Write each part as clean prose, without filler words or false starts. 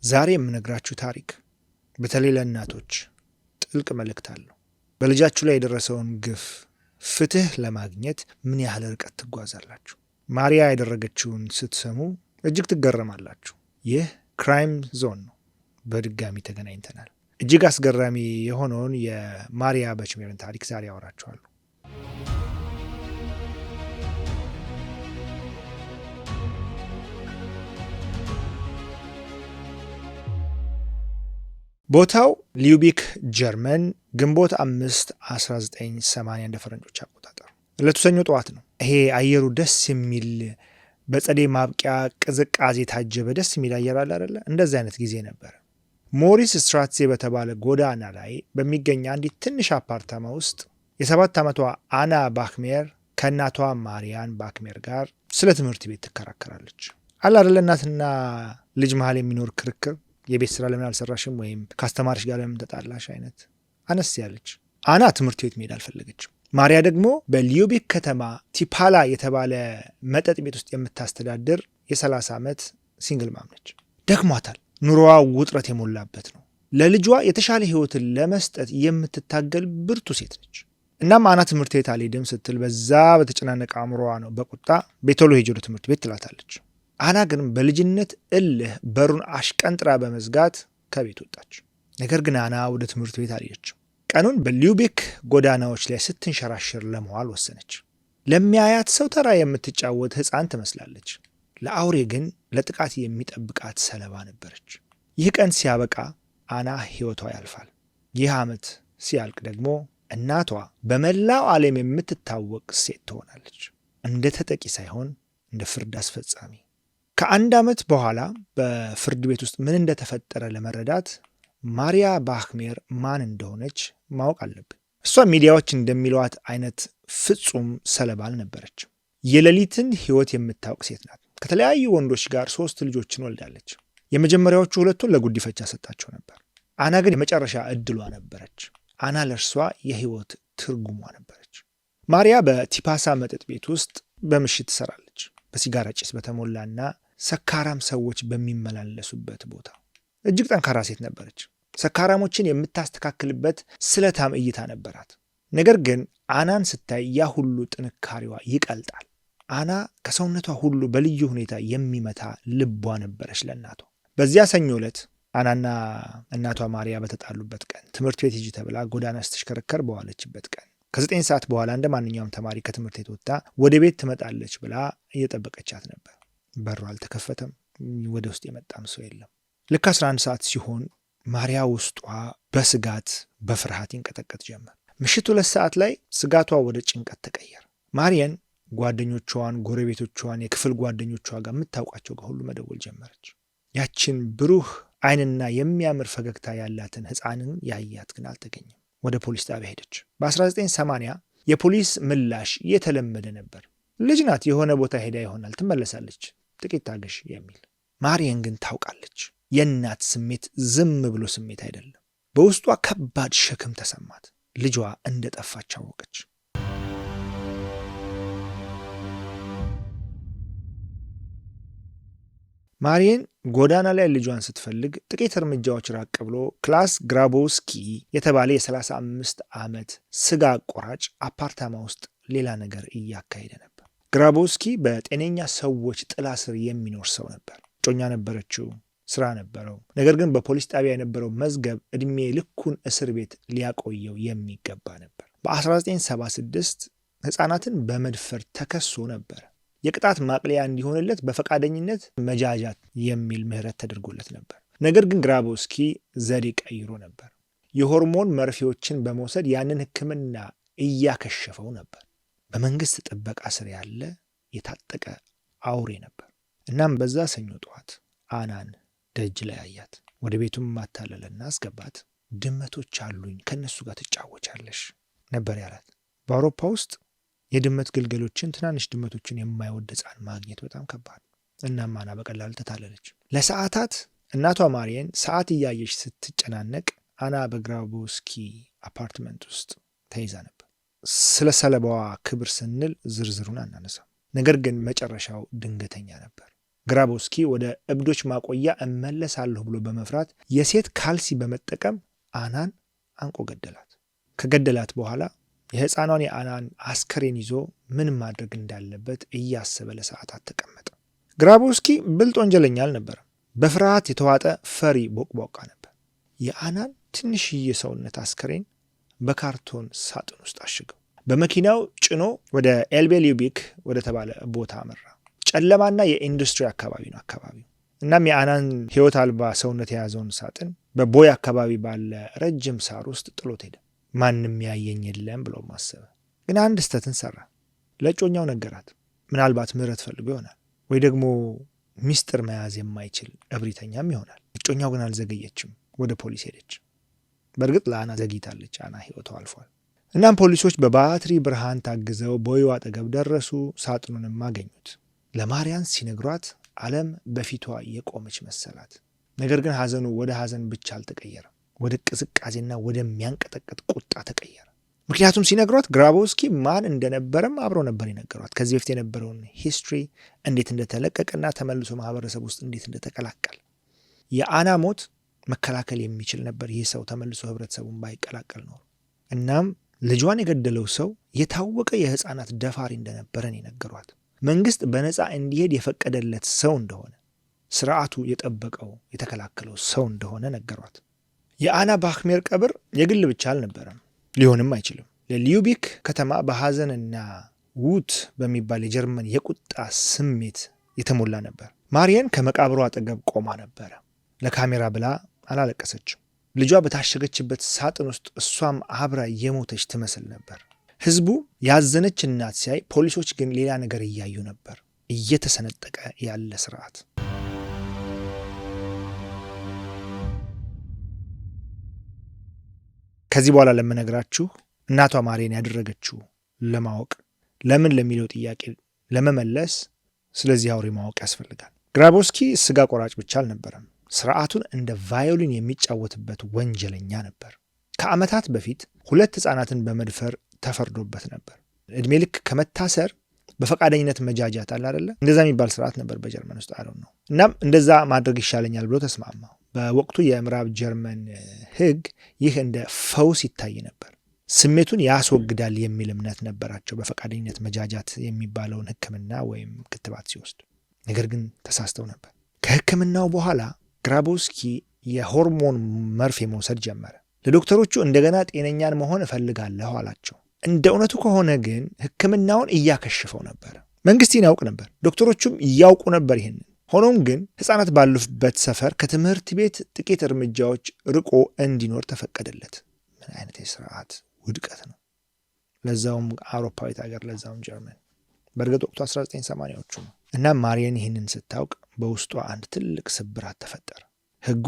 ዛሬ የምነግራችሁ ታሪክ በተለይ ለእናቶች ጥልቅ መልእክት አለው። በልጃችሁ ላይ የደረሰውን ግፍ ፍትህ ለማግኘት ምን ያህል ርቀት ትጓዛላችሁ? ማሪያ ያደረገችውን ስትሰሙ እጅግ ትገረማላችሁ። ይህ ክራይም ዞን ነው። በድጋሚ ተገናኝተናል። እጅግ አስገራሚ የሆነውን የማሪያ በችሜርን ታሪክ ዛሬ ያወራችኋለሁ። ቦታው ሊዩቢክ ጀርመን ግንቦት 5 1980 እንደ ፈረንጆች አቆጣጠር። ዕለቱ ሰኞ ጠዋት ነው። ይሄ አየሩ ደስ የሚል በጸደይ ማብቂያ ቅዝቃዜ ታጀበ ደስ የሚል አየር አለ አይደለ? እንደዚህ አይነት ጊዜ ነበር። ሞሪስ ስትራትዜ በተባለ ጎዳና ላይ በሚገኝ አንዲት ትንሽ አፓርታማ ውስጥ የ7 ዓመቷ አና ባክሜር ከእናቷ ማሪያን ባክሜር ጋር ስለ ትምህርት ቤት ትከራከራለች። አለ አይደለ? እናትና ልጅ መሀል የሚኖር ክርክር፣ የቤት ስራ ለምን አልሰራሽም ወይም ከአስተማሪሽ ጋር ለምን ተጣላሽ አይነት አነስ ያለች። አና ትምህርት ቤት መሄድ አልፈለገችም። ማሪያ ደግሞ በሊዩቢክ ከተማ ቲፓላ የተባለ መጠጥ ቤት ውስጥ የምታስተዳድር የ30 ዓመት ሲንግል ማም ነች። ደክሟታል። ኑሮዋ ውጥረት የሞላበት ነው። ለልጇ የተሻለ ህይወትን ለመስጠት የምትታገል ብርቱ ሴት ነች። እናም አና ትምህርት ቤት አልሄድም ስትል በዛ በተጨናነቀ አእምሮዋ ነው በቁጣ ቤቶሎ ሄጄ ወደ ትምህርት ቤት ትላታለች። አና ግን በልጅነት እልህ በሩን አሽቀንጥራ በመዝጋት ከቤት ወጣች። ነገር ግን አና ወደ ትምህርት ቤት አልሄደችም። ቀኑን በሊዩቢክ ጎዳናዎች ላይ ስትንሸራሸር ለመዋል ወሰነች። ለሚያያት ሰው ተራ የምትጫወት ሕፃን ትመስላለች። ለአውሬ ግን ለጥቃት የሚጠብቃት ሰለባ ነበረች። ይህ ቀን ሲያበቃ አና ሕይወቷ ያልፋል። ይህ ዓመት ሲያልቅ ደግሞ እናቷ በመላው ዓለም የምትታወቅ ሴት ትሆናለች። እንደ ተጠቂ ሳይሆን እንደ ፍርድ አስፈጻሚ። ከአንድ ዓመት በኋላ በፍርድ ቤት ውስጥ ምን እንደተፈጠረ ለመረዳት ማሪያ ባክሜር ማን እንደሆነች ማወቅ አለብን። እሷ ሚዲያዎች እንደሚለዋት አይነት ፍጹም ሰለባ አልነበረችም። የሌሊትን ሕይወት የምታውቅ ሴት ናት። ከተለያዩ ወንዶች ጋር 3 ልጆችን ወልዳለች። የመጀመሪያዎቹ 2ቱን ለጉዲፈቻ ሰጣቸው ነበር። አና ግን የመጨረሻ እድሏ ነበረች። አና ለእርሷ የሕይወት ትርጉሟ ነበረች። ማሪያ በቲፓሳ መጠጥ ቤት ውስጥ በምሽት ትሰራለች። በሲጋራ ጭስ በተሞላና ሰካራም ሰዎች በሚመላለሱበት ቦታ። እጅግ ጠንካራ ሴት ነበረች። ሰካራሞችን የምታስተካክልበት ስለታም እይታ ነበራት። ነገር ግን አናን ስታይ ያ ሁሉ ጥንካሬዋ ይቀልጣል። አና ከሰውነቷ ሁሉ በልዩ ሁኔታ የሚመታ ልቧ ነበረች ለእናቷ። በዚያ ሰኞ ዕለት አናና እናቷ ማሪያ በተጣሉበት ቀን ትምህርት ቤት ሂጂ ተብላ ጎዳና ስትሽከረከር በዋለችበት ቀን ከ9 ሰዓት በኋላ እንደ ማንኛውም ተማሪ ከትምህርት ቤት ወጥታ ወደ ቤት ትመጣለች ብላ እየጠበቀቻት ነበር። በሩ አልተከፈተም። ወደ ውስጥ የመጣም ሰው የለም። ልክ 11 ሰዓት ሲሆን ማሪያ ውስጧ በስጋት በፍርሃት ይንቀጠቀጥ ጀመር። ምሽቱ 2 ሰዓት ላይ ስጋቷ ወደ ጭንቀት ተቀየረ። ማሪያን ጓደኞቿን፣ ጎረቤቶቿን፣ የክፍል ጓደኞቿ ጋር የምታውቃቸው ጋር ሁሉ መደወል ጀመረች። ያችን ብሩህ ዓይንና የሚያምር ፈገግታ ያላትን ሕፃንን ያያት ግን አልተገኘም። ወደ ፖሊስ ጣቢያ ሄደች። በ1980 የፖሊስ ምላሽ የተለመደ ነበር። ልጅ ናት፣ የሆነ ቦታ ሄዳ ይሆናል፣ ትመለሳለች፣ ጥቂት ታገሽ የሚል። ማሪያን ግን ታውቃለች። የእናት ስሜት ዝም ብሎ ስሜት አይደለም። በውስጧ ከባድ ሸክም ተሰማት። ልጇ እንደጠፋች አወቀች። ማሪያን ጎዳና ላይ ልጇን ስትፈልግ ጥቂት እርምጃዎች ራቅ ብሎ ክላስ ግራቦውስኪ የተባለ የ35 ዓመት ስጋ ቆራጭ አፓርታማ ውስጥ ሌላ ነገር እያካሄደ ነበር። ግራቦውስኪ በጤነኛ ሰዎች ጥላ ስር የሚኖር ሰው ነበር። ጮኛ ነበረችው፣ ስራ ነበረው። ነገር ግን በፖሊስ ጣቢያ የነበረው መዝገብ ዕድሜ ልኩን እስር ቤት ሊያቆየው የሚገባ ነበር። በ1976 ሕፃናትን በመድፈር ተከሶ ነበር። የቅጣት ማቅለያ እንዲሆንለት በፈቃደኝነት መጃጃት የሚል ምህረት ተደርጎለት ነበር። ነገር ግን ግራቦውስኪ ዘዴ ቀይሮ ነበር። የሆርሞን መርፌዎችን በመውሰድ ያንን ሕክምና እያከሸፈው ነበር። በመንግስት ጥበቃ ስር ያለ የታጠቀ አውሬ ነበር። እናም በዛ ሰኞ ጠዋት አናን ደጅ ላይ አያት። ወደ ቤቱም ማታለለና አስገባት። ድመቶች አሉኝ፣ ከነሱ ጋር ትጫወቻለሽ ነበር ያላት። በአውሮፓ ውስጥ የድመት ግልገሎችን፣ ትናንሽ ድመቶችን የማይወድ ሕፃን ማግኘት በጣም ከባድ። እናም አና በቀላሉ ተታለለች። ለሰዓታት እናቷ ማሪያን ሰዓት እያየች ስትጨናነቅ፣ አና በግራቦውስኪ አፓርትመንት ውስጥ ተይዛ ነበር። ስለ ሰለባዋ ክብር ስንል ዝርዝሩን አናነሳም። ነገር ግን መጨረሻው ድንገተኛ ነበር። ግራቦስኪ ወደ እብዶች ማቆያ እመለሳለሁ ብሎ በመፍራት የሴት ካልሲ በመጠቀም አናን አንቆ ገደላት። ከገደላት በኋላ የሕፃኗን የአናን አስከሬን ይዞ ምን ማድረግ እንዳለበት እያሰበ ለሰዓታት ተቀመጠ። ግራቦስኪ ብልጥ ወንጀለኛ አልነበረም። በፍርሃት የተዋጠ ፈሪ ቦቅቧቃ ነበር። የአናን ትንሽዬ ሰውነት አስከሬን በካርቶን ሳጥን ውስጥ አሽገው በመኪናው ጭኖ ወደ ኤልቤ ሊዩቢክ ወደ ተባለ ቦታ አመራ። ጨለማና የኢንዱስትሪ አካባቢ ነው አካባቢው። እናም የአናን ሕይወት አልባ ሰውነት የያዘውን ሳጥን በቦይ አካባቢ ባለ ረጅም ሳር ውስጥ ጥሎት ሄደ። ማንም ያየኝ የለም ብሎ ማሰበ። ግን አንድ ስተትን ሰራ። ለእጮኛው ነገራት። ምናልባት ምህረት ፈልጎ ይሆናል ወይ ደግሞ ሚስጥር መያዝ የማይችል እብሪተኛም ይሆናል። እጮኛው ግን አልዘገየችም፣ ወደ ፖሊስ ሄደች። በእርግጥ ለአና ዘግይታለች። አና ሕይወቷ አልፏል። እናም ፖሊሶች በባትሪ ብርሃን ታግዘው ቦዩ አጠገብ ደረሱ። ሳጥኑንም አገኙት። ለማርያን ሲነግሯት ዓለም በፊቷ የቆመች መሰላት። ነገር ግን ሐዘኑ ወደ ሐዘን ብቻ አልተቀየረም፣ ወደ ቅዝቃዜና ወደሚያንቀጠቅጥ ቁጣ ተቀየረ። ምክንያቱም ሲነግሯት ግራቦስኪ ማን እንደነበረም አብረው ነበር የነገሯት። ከዚህ በፊት የነበረውን ሂስትሪ እንዴት እንደተለቀቀና ተመልሶ ማህበረሰብ ውስጥ እንዴት እንደተቀላቀለ። የአና ሞት መከላከል የሚችል ነበር ይህ ሰው ተመልሶ ህብረተሰቡን ባይቀላቀል ኖሮ። እናም ልጇን የገደለው ሰው የታወቀ የህፃናት ደፋሪ እንደነበረን የነገሯት። መንግስት በነፃ እንዲሄድ የፈቀደለት ሰው እንደሆነ፣ ስርዓቱ የጠበቀው የተከላከለው ሰው እንደሆነ ነገሯት። የአና ባክሜር ቀብር የግል ብቻ አልነበረም፣ ሊሆንም አይችልም። ለሊዩቢክ ከተማ በሐዘንና ውት በሚባል የጀርመን የቁጣ ስሜት የተሞላ ነበር። ማርየን ከመቃብሩ አጠገብ ቆማ ነበረ። ለካሜራ ብላ አላለቀሰችም። ልጇ በታሸገችበት ሳጥን ውስጥ እሷም አብራ የሞተች ትመስል ነበር። ህዝቡ ያዘነች እናት ሲያይ፣ ፖሊሶች ግን ሌላ ነገር እያዩ ነበር። እየተሰነጠቀ ያለ ስርዓት። ከዚህ በኋላ ለምነግራችሁ እናቷ ማርየን ያደረገችው ለማወቅ ለምን ለሚለው ጥያቄ ለመመለስ ስለዚህ አውሬ ማወቅ ያስፈልጋል። ግራቦስኪ ስጋ ቆራጭ ብቻ አልነበረም፣ ስርዓቱን እንደ ቫዮሊን የሚጫወትበት ወንጀለኛ ነበር። ከዓመታት በፊት 2 ሕፃናትን በመድፈር ተፈርዶበት ነበር። እድሜ ልክ ከመታሰር በፈቃደኝነት መጃጃት አለ አይደለ? እንደዛ የሚባል ስርዓት ነበር በጀርመን ውስጥ አለው ነው። እናም እንደዛ ማድረግ ይሻለኛል ብሎ ተስማማ። በወቅቱ የምዕራብ ጀርመን ህግ ይህ እንደ ፈውስ ይታይ ነበር። ስሜቱን ያስወግዳል የሚል እምነት ነበራቸው በፈቃደኝነት መጃጃት የሚባለውን ሕክምና ወይም ክትባት ሲወስዱ። ነገር ግን ተሳስተው ነበር። ከሕክምናው በኋላ ግራቦስኪ የሆርሞን መርፌ መውሰድ ጀመረ። ለዶክተሮቹ እንደገና ጤነኛን መሆን እፈልጋለሁ አላቸው። እንደ እውነቱ ከሆነ ግን ሕክምናውን እያከሸፈው ነበር። መንግስትን ያውቅ ነበር፣ ዶክተሮቹም እያውቁ ነበር ይህንን። ሆኖም ግን ሕፃናት ባሉበት ሰፈር ከትምህርት ቤት ጥቂት እርምጃዎች ርቆ እንዲኖር ተፈቀደለት። ምን አይነት የስርዓት ውድቀት ነው! ለዛውም አውሮፓዊት ሀገር፣ ለዛውም ጀርመን። በእርግጥ ወቅቱ 1980ዎቹ ነው። እና ማርየን ይህንን ስታውቅ በውስጧ አንድ ትልቅ ስብራት ተፈጠረ። ህጉ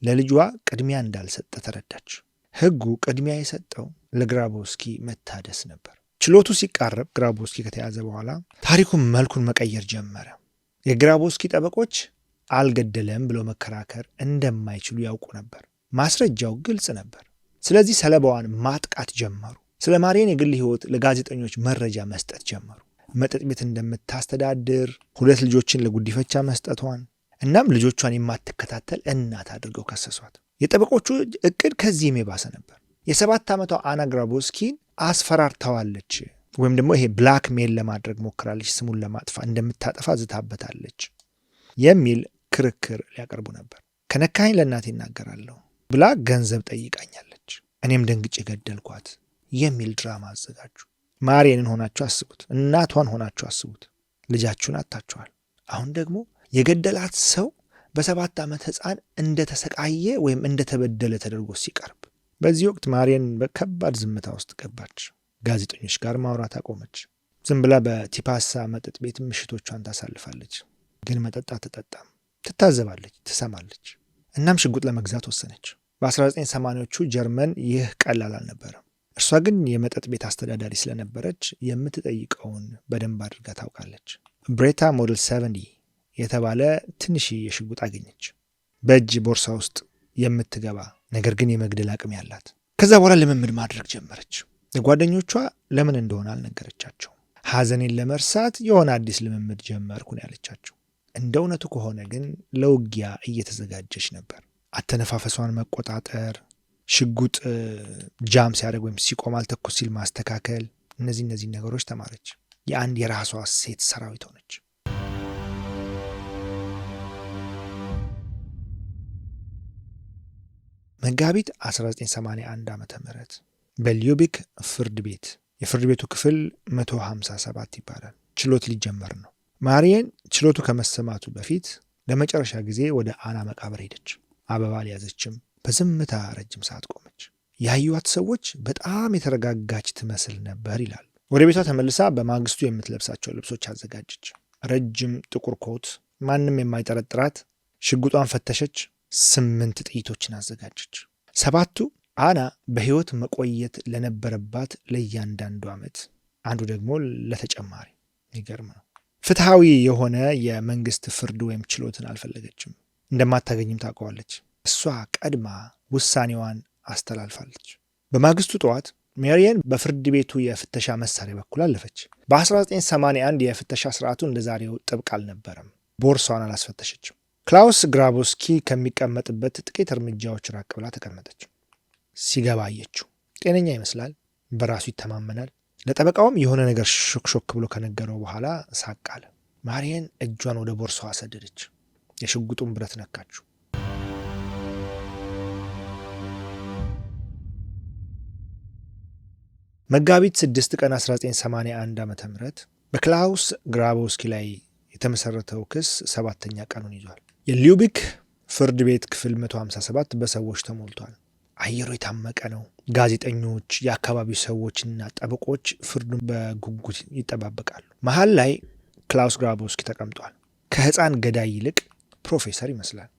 ለልጇ ቅድሚያ እንዳልሰጠ ተረዳች። ህጉ ቅድሚያ የሰጠው ለግራቦስኪ መታደስ ነበር። ችሎቱ ሲቃረብ ግራቦስኪ ከተያዘ በኋላ ታሪኩን መልኩን መቀየር ጀመረ። የግራቦስኪ ጠበቆች አልገደለም ብለው መከራከር እንደማይችሉ ያውቁ ነበር። ማስረጃው ግልጽ ነበር። ስለዚህ ሰለባዋን ማጥቃት ጀመሩ። ስለ ማርየን የግል ህይወት ለጋዜጠኞች መረጃ መስጠት ጀመሩ። መጠጥ ቤት እንደምታስተዳድር፣ 2 ልጆችን ለጉዲፈቻ መስጠቷን፣ እናም ልጆቿን የማትከታተል እናት አድርገው ከሰሷት። የጠበቆቹ እቅድ ከዚህም የባሰ ነበር። የ7 ዓመቷ አና ግራቦስኪን አስፈራርተዋለች፣ ወይም ደግሞ ይሄ ብላክ ሜል ለማድረግ ሞክራለች፣ ስሙን ለማጥፋት እንደምታጠፋ ዝታበታለች የሚል ክርክር ሊያቀርቡ ነበር። ከነካኝ ለእናቴ እናገራለሁ ብላ ገንዘብ ጠይቃኛለች፣ እኔም ደንግጬ ገደልኳት የሚል ድራማ አዘጋጁ። ማርየንን ሆናችሁ አስቡት፣ እናቷን ሆናችሁ አስቡት። ልጃችሁን አታችኋል። አሁን ደግሞ የገደላት ሰው በ7 ዓመት ሕፃን እንደተሰቃየ ወይም እንደተበደለ ተደርጎ ሲቀርብ፣ በዚህ ወቅት ማርየን በከባድ ዝምታ ውስጥ ገባች። ጋዜጠኞች ጋር ማውራት አቆመች። ዝም ብላ በቲፓሳ መጠጥ ቤት ምሽቶቿን ታሳልፋለች። ግን መጠጥ አትጠጣም፣ ትታዘባለች፣ ትሰማለች። እናም ሽጉጥ ለመግዛት ወሰነች። በ1980ዎቹ ጀርመን ይህ ቀላል አልነበረም። እርሷ ግን የመጠጥ ቤት አስተዳዳሪ ስለነበረች የምትጠይቀውን በደንብ አድርጋ ታውቃለች። ብሬታ ሞዴል 70 የተባለ ትንሽ የሽጉጥ አገኘች፣ በእጅ ቦርሳ ውስጥ የምትገባ ነገር ግን የመግደል አቅም ያላት። ከዛ በኋላ ልምምድ ማድረግ ጀመረች። ጓደኞቿ ለምን እንደሆነ አልነገረቻቸው። ሐዘኔን ለመርሳት የሆነ አዲስ ልምምድ ጀመርኩ ነው ያለቻቸው። እንደ እውነቱ ከሆነ ግን ለውጊያ እየተዘጋጀች ነበር። አተነፋፈሷን መቆጣጠር፣ ሽጉጥ ጃም ሲያደርግ ወይም ሲቆም አልተኩስ ሲል ማስተካከል፣ እነዚህ ነገሮች ተማረች። የአንድ የራሷ ሴት ሰራዊት ሆነች። መጋቢት 1981 ዓ.ም በሊዩቢክ ፍርድ ቤት የፍርድ ቤቱ ክፍል 157 ይባላል። ችሎት ሊጀመር ነው። ማሪየን ችሎቱ ከመሰማቱ በፊት ለመጨረሻ ጊዜ ወደ አና መቃብር ሄደች። አበባ አልያዘችም። በዝምታ ረጅም ሰዓት ቆመች። ያዩዋት ሰዎች በጣም የተረጋጋች ትመስል ነበር ይላል። ወደ ቤቷ ተመልሳ በማግስቱ የምትለብሳቸው ልብሶች አዘጋጀች። ረጅም ጥቁር ኮት፣ ማንም የማይጠረጥራት። ሽጉጧን ፈተሸች። 8 ጥይቶችን አዘጋጀች። 7ቱ አና በሕይወት መቆየት ለነበረባት ለእያንዳንዱ ዓመት፣ አንዱ ደግሞ ለተጨማሪ። ይገርም ነው። ፍትሐዊ የሆነ የመንግስት ፍርድ ወይም ችሎትን አልፈለገችም። እንደማታገኝም ታውቀዋለች። እሷ ቀድማ ውሳኔዋን አስተላልፋለች። በማግስቱ ጠዋት ማሪየን በፍርድ ቤቱ የፍተሻ መሳሪያ በኩል አለፈች። በ1981 የፍተሻ ስርዓቱ እንደ ዛሬው ጥብቅ አልነበረም። ቦርሳዋን አላስፈተሸችም። ክላውስ ግራቦስኪ ከሚቀመጥበት ጥቂት እርምጃዎች ራቅ ብላ ተቀመጠች። ሲገባ አየችው። ጤነኛ ይመስላል። በራሱ ይተማመናል። ለጠበቃውም የሆነ ነገር ሾክ ብሎ ከነገረው በኋላ ሳቅ አለ። ማሪየን እጇን ወደ ቦርሳዋ ሰደደች። የሽጉጡን ብረት ነካችው። መጋቢት 6 ቀን 1981 ዓ.ም በክላውስ ግራቦስኪ ላይ የተመሰረተው ክስ 7ኛ ቀኑን ይዟል። የሊዩቢክ ፍርድ ቤት ክፍል 157 በሰዎች ተሞልቷል። አየሩ የታመቀ ነው። ጋዜጠኞች፣ የአካባቢው ሰዎችና ጠበቆች ፍርዱን በጉጉት ይጠባበቃሉ። መሀል ላይ ክላውስ ግራቦስኪ ተቀምጧል። ከህፃን ገዳይ ይልቅ ፕሮፌሰር ይመስላል።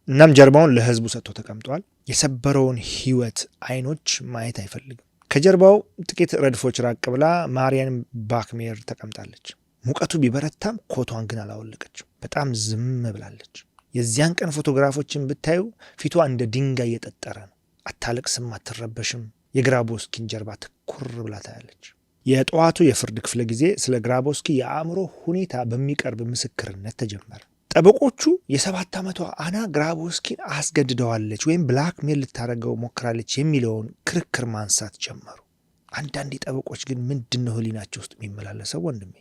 እናም ጀርባውን ለህዝቡ ሰጥቶ ተቀምጧል። የሰበረውን ህይወት አይኖች ማየት አይፈልግም። ከጀርባው ጥቂት ረድፎች ራቅ ብላ ማሪየን ባክሜር ተቀምጣለች። ሙቀቱ ቢበረታም ኮቷን ግን አላወለቀችም። በጣም ዝም ብላለች። የዚያን ቀን ፎቶግራፎችን ብታዩ ፊቷ እንደ ድንጋይ የጠጠረ ነው። አታለቅስም፣ አትረበሽም። የግራቦስኪን ጀርባ ትኩር ብላ ታያለች። የጠዋቱ የፍርድ ክፍለ ጊዜ ስለ ግራቦስኪ የአእምሮ ሁኔታ በሚቀርብ ምስክርነት ተጀመረ። ጠበቆቹ የ7 ዓመቷ አና ግራቦስኪን አስገድደዋለች ወይም ብላክሜል ልታደርገው ሞክራለች የሚለውን ክርክር ማንሳት ጀመሩ። አንዳንድ ጠበቆች ግን ምንድነው ህሊናቸው ውስጥ የሚመላለሰው ወንድሜ?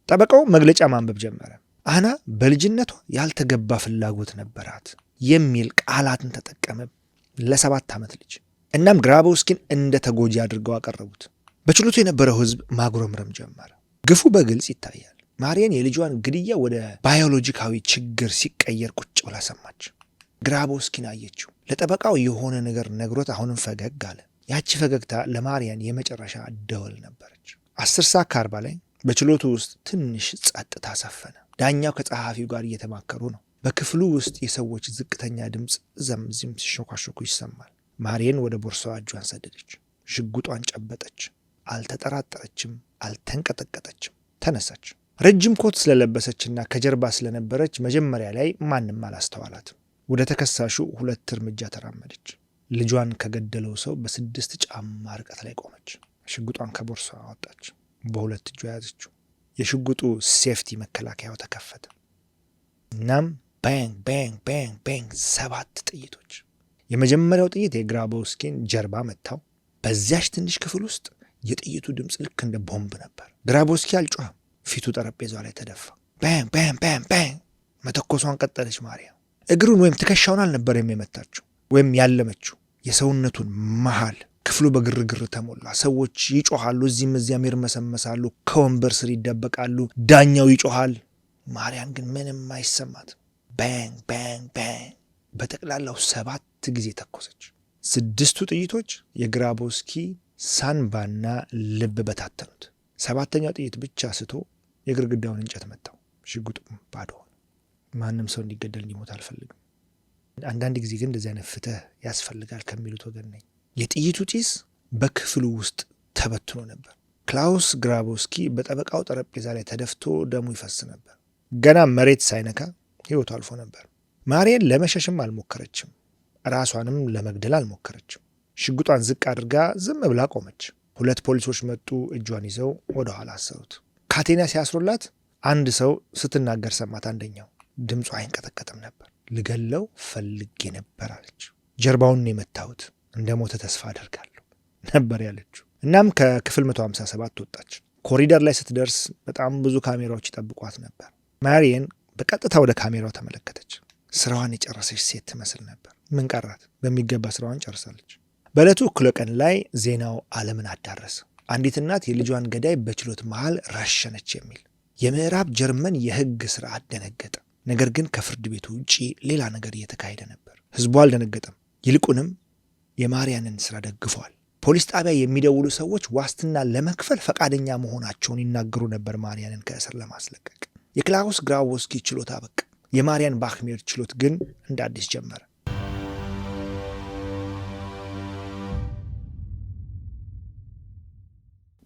ጠበቃው መግለጫ ማንበብ ጀመረ። አና በልጅነቷ ያልተገባ ፍላጎት ነበራት የሚል ቃላትን ተጠቀመ ለ7 ዓመት ልጅ። እናም ግራቦስኪን እንደ ተጎጂ አድርገው አቀረቡት። በችሎቱ የነበረው ህዝብ ማጉረምረም ጀመረ። ግፉ በግልጽ ይታያል። ማሪየን የልጇን ግድያ ወደ ባዮሎጂካዊ ችግር ሲቀየር ቁጭ ብላ ሰማች። ግራቦስኪን አየችው። ለጠበቃው የሆነ ነገር ነግሮት አሁንም ፈገግ አለ። ያቺ ፈገግታ ለማሪየን የመጨረሻ ደወል ነበረች። 10:40 ላይ በችሎቱ ውስጥ ትንሽ ጸጥታ ሰፈነ። ዳኛው ከጸሐፊው ጋር እየተማከሩ ነው። በክፍሉ ውስጥ የሰዎች ዝቅተኛ ድምፅ ዘምዝም ሲሾካሾኩ ይሰማል። ማሪየን ወደ ቦርሳዋ እጇን ሰደደች። ሽጉጧን ጨበጠች። አልተጠራጠረችም፣ አልተንቀጠቀጠችም። ተነሳች። ረጅም ኮት ስለለበሰችና ከጀርባ ስለነበረች መጀመሪያ ላይ ማንም አላስተዋላትም። ወደ ተከሳሹ 2 እርምጃ ተራመደች። ልጇን ከገደለው ሰው በ6 ጫማ ርቀት ላይ ቆመች። ሽጉጧን ከቦርሳዋ አወጣች። በ2 እጇ ያዘችው። የሽጉጡ ሴፍቲ መከላከያው ተከፈተ። እናም ባንግ ባንግ ባንግ ባንግ 7 ጥይቶች። የመጀመሪያው ጥይት የግራቦስኪን ጀርባ መታው። በዚያች ትንሽ ክፍል ውስጥ የጥይቱ ድምፅ ልክ እንደ ቦምብ ነበር። ግራቦስኪ አልጮኸም። ፊቱ ጠረጴዛው ላይ ተደፋ። ባንግ ባንግ ባንግ ባንግ። መተኮሷን ቀጠለች። ማርያም እግሩን ወይም ትከሻውን አልነበረም የመታችው ወይም ያለመችው፣ የሰውነቱን መሃል። ክፍሉ በግርግር ተሞላ። ሰዎች ይጮሃሉ፣ እዚህም እዚያም ይርመሰመሳሉ፣ ከወንበር ስር ይደበቃሉ። ዳኛው ይጮሃል። ማርያም ግን ምንም አይሰማት። ባንግ ባንግ ባንግ። በጠቅላላው 7 ጊዜ ተኮሰች። 6ቱ ጥይቶች የግራቦስኪ ሳንባና ልብ በታተኑት። 7ኛው ጥይት ብቻ ስቶ የግድግዳውን እንጨት መታው። ሽጉጡም ባዶ ሆነ። ማንም ሰው እንዲገደል እንዲሞት አልፈልግም። አንዳንድ ጊዜ ግን እንደዚህ አይነት ፍትህ ያስፈልጋል ከሚሉት ወገን ነኝ። የጥይቱ ጢስ በክፍሉ ውስጥ ተበትኖ ነበር። ክላውስ ግራቦስኪ በጠበቃው ጠረጴዛ ላይ ተደፍቶ ደሙ ይፈስ ነበር። ገና መሬት ሳይነካ ህይወቱ አልፎ ነበር። ማሪየን ለመሸሽም አልሞከረችም። ራሷንም ለመግደል አልሞከረችም። ሽጉጧን ዝቅ አድርጋ ዝም ብላ ቆመች። 2 ፖሊሶች መጡ። እጇን ይዘው ወደ ኋላ አሰሩት። ካቴና ሲያስሩላት አንድ ሰው ስትናገር ሰማት። አንደኛው ድምጿ አይንቀጠቀጥም ነበር። ልገለው ፈልጌ ነበር አለች። ጀርባውን የመታሁት እንደ ሞተ ተስፋ አደርጋለሁ ነበር ያለችው። እናም ከክፍል 157 ወጣች። ኮሪደር ላይ ስትደርስ በጣም ብዙ ካሜራዎች ይጠብቋት ነበር። ማሪየን በቀጥታ ወደ ካሜራው ተመለከተች። ስራዋን የጨረሰች ሴት ትመስል ነበር። ምን ቀራት? በሚገባ ስራዋን ጨርሳለች። በዕለቱ እኩለ ቀን ላይ ዜናው ዓለምን አዳረሰ። አንዲት እናት የልጇን ገዳይ በችሎት መሃል ረሸነች የሚል። የምዕራብ ጀርመን የህግ ስርዓት ደነገጠ። ነገር ግን ከፍርድ ቤቱ ውጪ ሌላ ነገር እየተካሄደ ነበር። ህዝቡ አልደነገጠም። ይልቁንም የማሪያንን ስራ ደግፈዋል። ፖሊስ ጣቢያ የሚደውሉ ሰዎች ዋስትና ለመክፈል ፈቃደኛ መሆናቸውን ይናገሩ ነበር ማሪያንን ከእስር ለማስለቀቅ። የክላውስ ግራዎስኪ ችሎት አበቃ። የማሪያን ባክሜር ችሎት ግን እንደ አዲስ ጀመረ።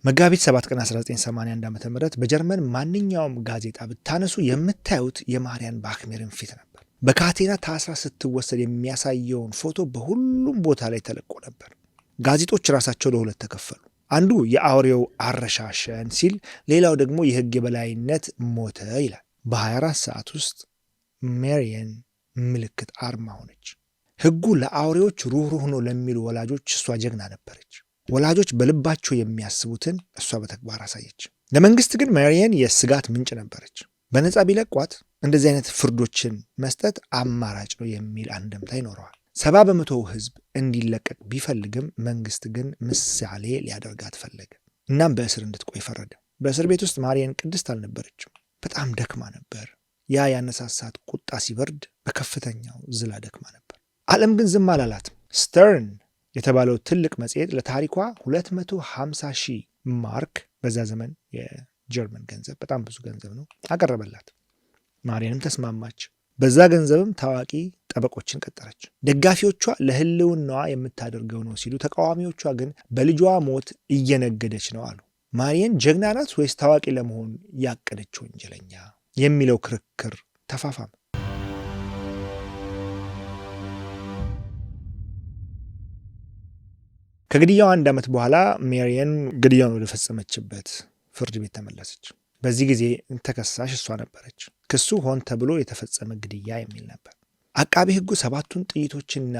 መጋቢት 7 ቀን 1981 ዓ.ም በጀርመን ማንኛውም ጋዜጣ ብታነሱ የምታዩት የማሪያን ባክሜርን ፊት ነበር። በካቴና ታስራ ስትወሰድ የሚያሳየውን ፎቶ በሁሉም ቦታ ላይ ተለቆ ነበር። ጋዜጦች ራሳቸው ለሁለት ተከፈሉ። አንዱ የአውሬው አረሻሸን ሲል፣ ሌላው ደግሞ የህግ የበላይነት ሞተ ይላል። በ24 ሰዓት ውስጥ ማሪያን ምልክት አርማ ሆነች። ህጉ ለአውሬዎች ሩህሩህ ነው ለሚሉ ወላጆች እሷ ጀግና ነበረች። ወላጆች በልባቸው የሚያስቡትን እሷ በተግባር አሳየች። ለመንግስት ግን ማሪያን የስጋት ምንጭ ነበረች። በነጻ ቢለቋት እንደዚህ አይነት ፍርዶችን መስጠት አማራጭ ነው የሚል አንድምታ ይኖረዋል። 70% ህዝብ እንዲለቀቅ ቢፈልግም መንግስት ግን ምሳሌ ሊያደርጋት ፈለገ። እናም በእስር እንድትቆይ ፈረደ። በእስር ቤት ውስጥ ማሪያን ቅድስት አልነበረችም። በጣም ደክማ ነበር። ያ ያነሳሳት ቁጣ ሲበርድ በከፍተኛው ዝላ ደክማ ነበር። ዓለም ግን ዝም አላላትም። ስተርን የተባለው ትልቅ መጽሔት ለታሪኳ 250,000 ማርክ፣ በዛ ዘመን የጀርመን ገንዘብ በጣም ብዙ ገንዘብ ነው፣ አቀረበላት። ማሪያንም ተስማማች። በዛ ገንዘብም ታዋቂ ጠበቆችን ቀጠረች። ደጋፊዎቿ ለህልውናዋ የምታደርገው ነው ሲሉ፣ ተቃዋሚዎቿ ግን በልጇ ሞት እየነገደች ነው አሉ። ማሪያን ጀግና ናት ወይስ ታዋቂ ለመሆን ያቀደች ወንጀለኛ የሚለው ክርክር ተፋፋመ። ከግድያው 1 ዓመት በኋላ ማሪያን ግድያውን ወደ ፈጸመችበት ፍርድ ቤት ተመለሰች። በዚህ ጊዜ ተከሳሽ እሷ ነበረች። ክሱ ሆን ተብሎ የተፈጸመ ግድያ የሚል ነበር። አቃቤ ሕጉ 7ቱን ጥይቶችና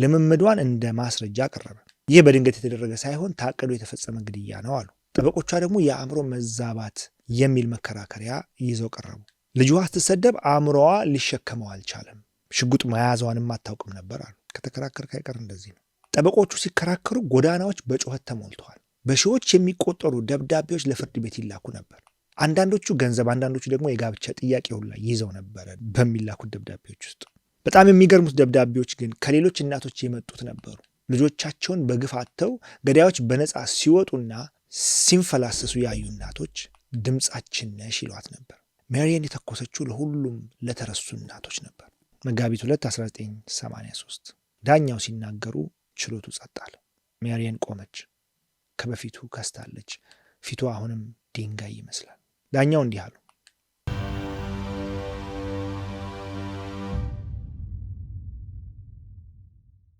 ልምምዷን እንደ ማስረጃ አቀረበ። ይህ በድንገት የተደረገ ሳይሆን ታቅዶ የተፈጸመ ግድያ ነው አሉ። ጠበቆቿ ደግሞ የአእምሮ መዛባት የሚል መከራከሪያ ይዘው ቀረቡ። ልጇ ስትሰደብ አእምሮዋ ሊሸከመው አልቻለም፣ ሽጉጥ መያዟንም አታውቅም ነበር አሉ። ከተከራከር ካይቀር እንደዚህ ነው። ጠበቆቹ ሲከራከሩ ጎዳናዎች በጩኸት ተሞልተዋል። በሺዎች የሚቆጠሩ ደብዳቤዎች ለፍርድ ቤት ይላኩ ነበር። አንዳንዶቹ ገንዘብ፣ አንዳንዶቹ ደግሞ የጋብቻ ጥያቄ ሁላ ይዘው ነበረ በሚላኩት ደብዳቤዎች ውስጥ። በጣም የሚገርሙት ደብዳቤዎች ግን ከሌሎች እናቶች የመጡት ነበሩ። ልጆቻቸውን በግፍ አጥተው ገዳዮች በነፃ ሲወጡና ሲንፈላሰሱ ያዩ እናቶች ድምፃችን ነሽ ይሏት ነበር። ማሪያን የተኮሰችው ለሁሉም ለተረሱ እናቶች ነበር። መጋቢት 2 1983 ዳኛው ሲናገሩ ችሎቱ ጸጥ አለ። ማሪያን ቆመች። ከበፊቱ ከስታለች። ፊቷ አሁንም ድንጋይ ይመስላል። ዳኛው እንዲህ አሉ።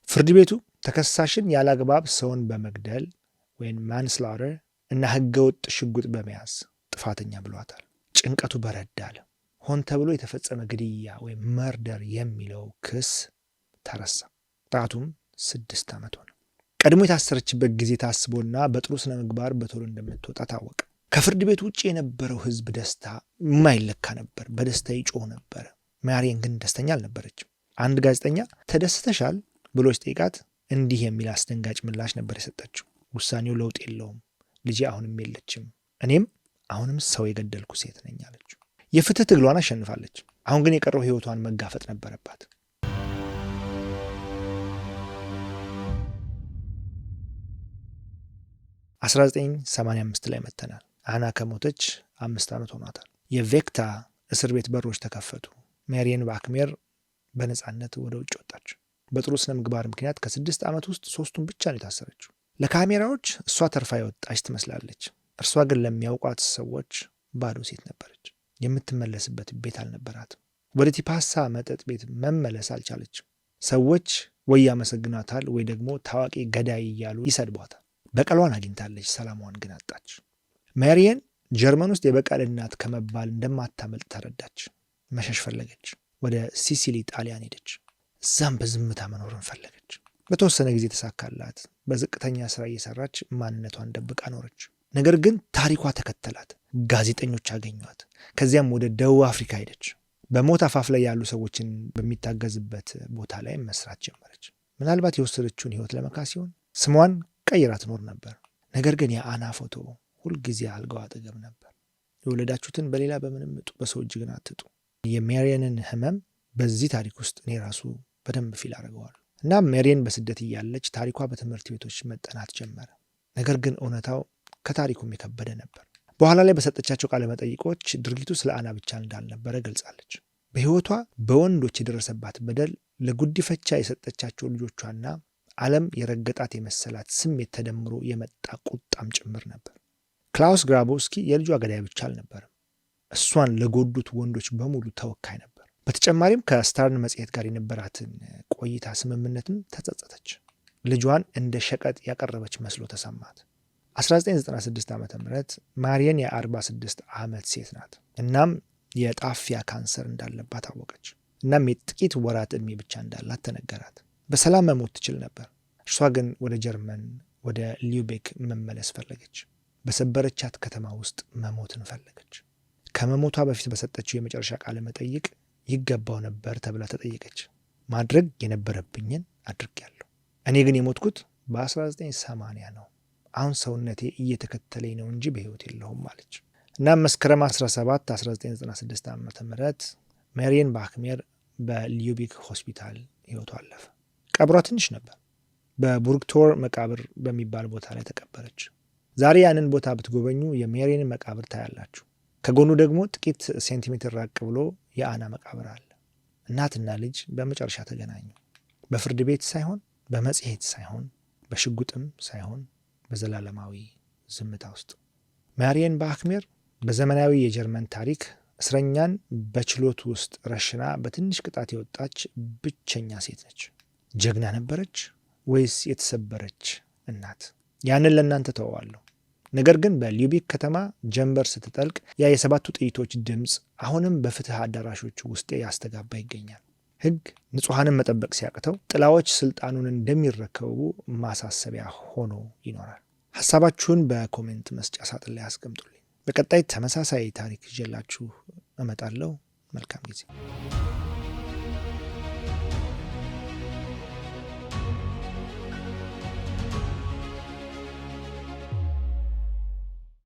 ፍርድ ቤቱ ተከሳሽን ያላግባብ ሰውን በመግደል ወይም ማንስላተር እና ህገወጥ ሽጉጥ በመያዝ ጥፋተኛ ብሏታል። ጭንቀቱ በረድ አለ። ሆን ተብሎ የተፈጸመ ግድያ ወይም መርደር የሚለው ክስ ተረሳ። ቅጣቱም 6 ዓመት ሆነ። ቀድሞ የታሰረችበት ጊዜ ታስቦና በጥሩ ስነ ምግባር በቶሎ እንደምትወጣ ታወቀ። ከፍርድ ቤት ውጭ የነበረው ህዝብ ደስታ የማይለካ ነበር። በደስታ ይጮህ ነበረ። ማሪያን ግን ደስተኛ አልነበረችም። አንድ ጋዜጠኛ ተደስተሻል ብሎ ሲጠይቃት እንዲህ የሚል አስደንጋጭ ምላሽ ነበር የሰጠችው። ውሳኔው ለውጥ የለውም፣ ልጄ አሁንም የለችም፣ እኔም አሁንም ሰው የገደልኩ ሴት ነኝ አለችው። የፍትህ ትግሏን አሸንፋለች። አሁን ግን የቀረው ህይወቷን መጋፈጥ ነበረባት። በ1985 ላይ መተናል። አና ከሞተች 5 ዓመት ሆኗታል። የቬክታ እስር ቤት በሮች ተከፈቱ። ማሪያን ባክሜር በነፃነት ወደ ውጭ ወጣች። በጥሩ ስነ ምግባር ምክንያት ከ6 ዓመት ውስጥ 3ቱን ብቻ ነው የታሰረችው። ለካሜራዎች እሷ ተርፋ የወጣች ትመስላለች። እርሷ ግን ለሚያውቋት ሰዎች ባዶ ሴት ነበረች። የምትመለስበት ቤት አልነበራትም። ወደ ቲፓሳ መጠጥ ቤት መመለስ አልቻለችም። ሰዎች ወይ ያመሰግናታል ወይ ደግሞ ታዋቂ ገዳይ እያሉ ይሰድቧታል። በቀሏን አግኝታለች፣ ሰላሟን ግን አጣች። ማሪያን ጀርመን ውስጥ የበቀል እናት ከመባል እንደማታመልጥ ተረዳች። መሸሽ ፈለገች። ወደ ሲሲሊ ጣሊያን ሄደች። እዛም በዝምታ መኖርን ፈለገች። በተወሰነ ጊዜ ተሳካላት። በዝቅተኛ ስራ እየሰራች ማንነቷን ደብቃ ኖረች። ነገር ግን ታሪኳ ተከተላት። ጋዜጠኞች አገኟት። ከዚያም ወደ ደቡብ አፍሪካ ሄደች። በሞት አፋፍ ላይ ያሉ ሰዎችን በሚታገዝበት ቦታ ላይ መስራት ጀመረች። ምናልባት የወሰደችውን ህይወት ለመካስ ሲሆን ስሟን ቀይራ ትኖር ነበር። ነገር ግን የአና ፎቶ ሁልጊዜ አልጋው አጠገብ ነበር። የወለዳችሁትን በሌላ በምንም እጡ፣ በሰው እጅ ግን አትጡ። የሜሪየንን ህመም በዚህ ታሪክ ውስጥ እኔ ራሱ በደንብ ፊል አድርገዋል። እና ሜሪየን በስደት እያለች ታሪኳ በትምህርት ቤቶች መጠናት ጀመረ። ነገር ግን እውነታው ከታሪኩም የከበደ ነበር። በኋላ ላይ በሰጠቻቸው ቃለ መጠይቆች ድርጊቱ ስለ አና ብቻ እንዳልነበረ ገልጻለች። በህይወቷ በወንዶች የደረሰባት በደል፣ ለጉዲፈቻ የሰጠቻቸው ልጆቿና ዓለም የረገጣት የመሰላት ስሜት ተደምሮ የመጣ ቁጣም ጭምር ነበር። ክላውስ ግራቦስኪ የልጇ ገዳይ ብቻ አልነበርም፣ እሷን ለጎዱት ወንዶች በሙሉ ተወካይ ነበር። በተጨማሪም ከስታርን መጽሔት ጋር የነበራትን ቆይታ ስምምነትም ተጸጸተች። ልጇን እንደ ሸቀጥ ያቀረበች መስሎ ተሰማት። 1996 ዓ ም ማሪየን የ46 ዓመት ሴት ናት። እናም የጣፊያ ካንሰር እንዳለባት አወቀች። እናም የጥቂት ወራት ዕድሜ ብቻ እንዳላት ተነገራት። በሰላም መሞት ትችል ነበር። እርሷ ግን ወደ ጀርመን ወደ ሊዩቤክ መመለስ ፈለገች። በሰበረቻት ከተማ ውስጥ መሞትን ፈለገች። ከመሞቷ በፊት በሰጠችው የመጨረሻ ቃለ መጠይቅ ይገባው ነበር ተብላ ተጠየቀች። ማድረግ የነበረብኝን አድርጌያለሁ። እኔ ግን የሞትኩት በ1980 ነው። አሁን ሰውነቴ እየተከተለኝ ነው እንጂ በሕይወት የለሁም አለች። እናም መስከረም 17 1996 ዓ ም ሜሪየን ባክሜር በሊዩቢክ ሆስፒታል ሕይወቷ አለፈ። ቀብሯ ትንሽ ነበር። በቡርግቶር መቃብር በሚባል ቦታ ላይ ተቀበረች። ዛሬ ያንን ቦታ ብትጎበኙ የሜሪየንን መቃብር ታያላችሁ። ከጎኑ ደግሞ ጥቂት ሴንቲሜትር ራቅ ብሎ የአና መቃብር አለ። እናትና ልጅ በመጨረሻ ተገናኙ። በፍርድ ቤት ሳይሆን፣ በመጽሔት ሳይሆን፣ በሽጉጥም ሳይሆን፣ በዘላለማዊ ዝምታ ውስጥ። ማሪየን ባክሜር በዘመናዊ የጀርመን ታሪክ እስረኛን በችሎት ውስጥ ረሽና በትንሽ ቅጣት የወጣች ብቸኛ ሴት ነች። ጀግና ነበረች ወይስ የተሰበረች እናት? ያንን ለእናንተ ተወዋለሁ። ነገር ግን በሊዩቢክ ከተማ ጀንበር ስትጠልቅ ያ የሰባቱ ጥይቶች ድምፅ አሁንም በፍትህ አዳራሾች ውስጥ ያስተጋባ ይገኛል። ሕግ ንጹሐንን መጠበቅ ሲያቅተው ጥላዎች ስልጣኑን እንደሚረከቡ ማሳሰቢያ ሆኖ ይኖራል። ሀሳባችሁን በኮሜንት መስጫ ሳጥን ላይ አስቀምጡልኝ። በቀጣይ ተመሳሳይ ታሪክ ይዤላችሁ እመጣለሁ። መልካም ጊዜ።